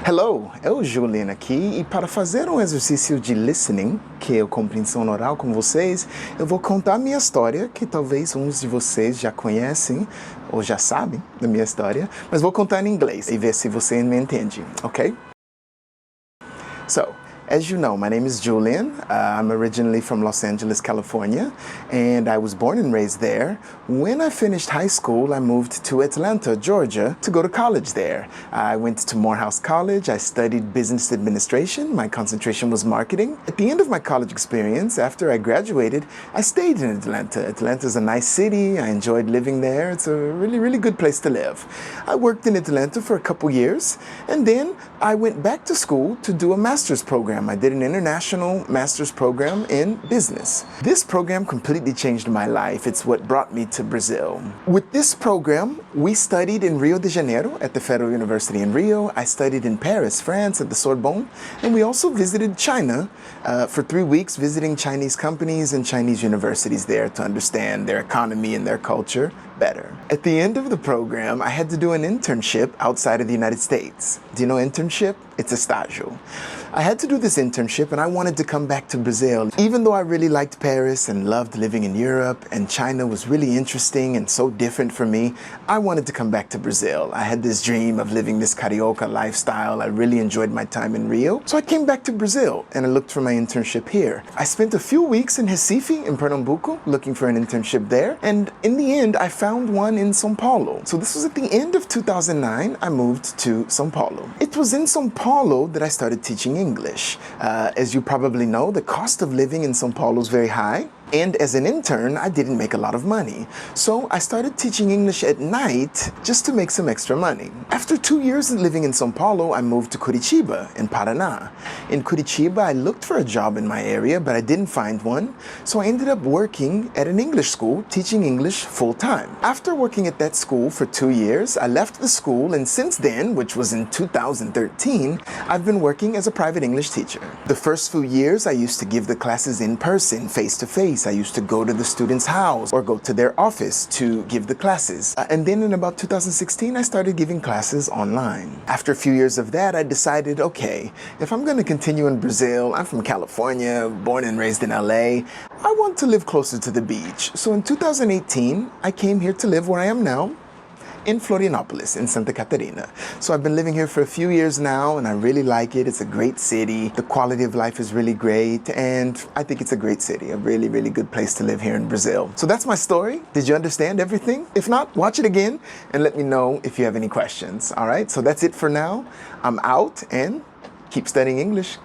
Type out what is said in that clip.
Hello, é o Julian aqui e para fazer um exercício de listening, que é a compreensão oral com vocês, eu vou contar a minha história, que talvez uns de vocês já conhecem ou já sabem da minha história, mas vou contar em inglês e ver se você me entende, ok? So, as you know, my name is Julian. I'm originally from Los Angeles, California, and I was born and raised there. When I finished high school, I moved to Atlanta, Georgia, to go to college there. I went to Morehouse College. I studied business administration. My concentration was marketing. At the end of my college experience, after I graduated, I stayed in Atlanta. Atlanta is a nice city. I enjoyed living there. It's a really, really good place to live. I worked in Atlanta for a couple years, and then I went back to school to do a master's program. I did an international master's program in business. This program completely changed my life. It's what brought me to Brazil. With this program, we studied in Rio de Janeiro at the Federal University in Rio. I studied in Paris, France at the Sorbonne, and we also visited China for 3 weeks, visiting Chinese companies and Chinese universities there to understand their economy and their culture better. At the end of the program, I had to do an internship outside of the United States. Do you know internship? It's a estágio. I had to do this internship and I wanted to come back to Brazil. Even though I really liked Paris and loved living in Europe and China was really interesting and so different for me, I wanted to come back to Brazil. I had this dream of living this carioca lifestyle. I really enjoyed my time in Rio. So I came back to Brazil and I looked for my internship here. I spent a few weeks in Recife, in Pernambuco, looking for an internship there. And in the end, I found one in São Paulo. So this was at the end of 2009, I moved to São Paulo. It was in São Paulo that I started teaching English. As you probably know, the cost of living in São Paulo is very high. And as an intern, I didn't make a lot of money. So I started teaching English at night just to make some extra money. After 2 years living in São Paulo, I moved to Curitiba in Paraná. In Curitiba, I looked for a job in my area, but I didn't find one. So I ended up working at an English school, teaching English full time. After working at that school for 2 years, I left the school, and since then, which was in 2013, I've been working as a private English teacher. The first few years, I used to give the classes in person, face to face. I used to go to the student's house or go to their office to give the classes. And then in about 2016, I started giving classes online. After a few years of that, I decided, okay, if I'm going to continue in Brazil, I'm from California, born and raised in LA, I want to live closer to the beach. So in 2018, I came here to live where I am now, in Florianópolis, in Santa Catarina. So I've been living here for a few years now and I really like it. It's a great city. The quality of life is really great and I think it's a great city, a really, really good place to live here in Brazil. So that's my story. Did you understand everything? If not, watch it again and let me know if you have any questions. All right, so that's it for now. I'm out and keep studying English.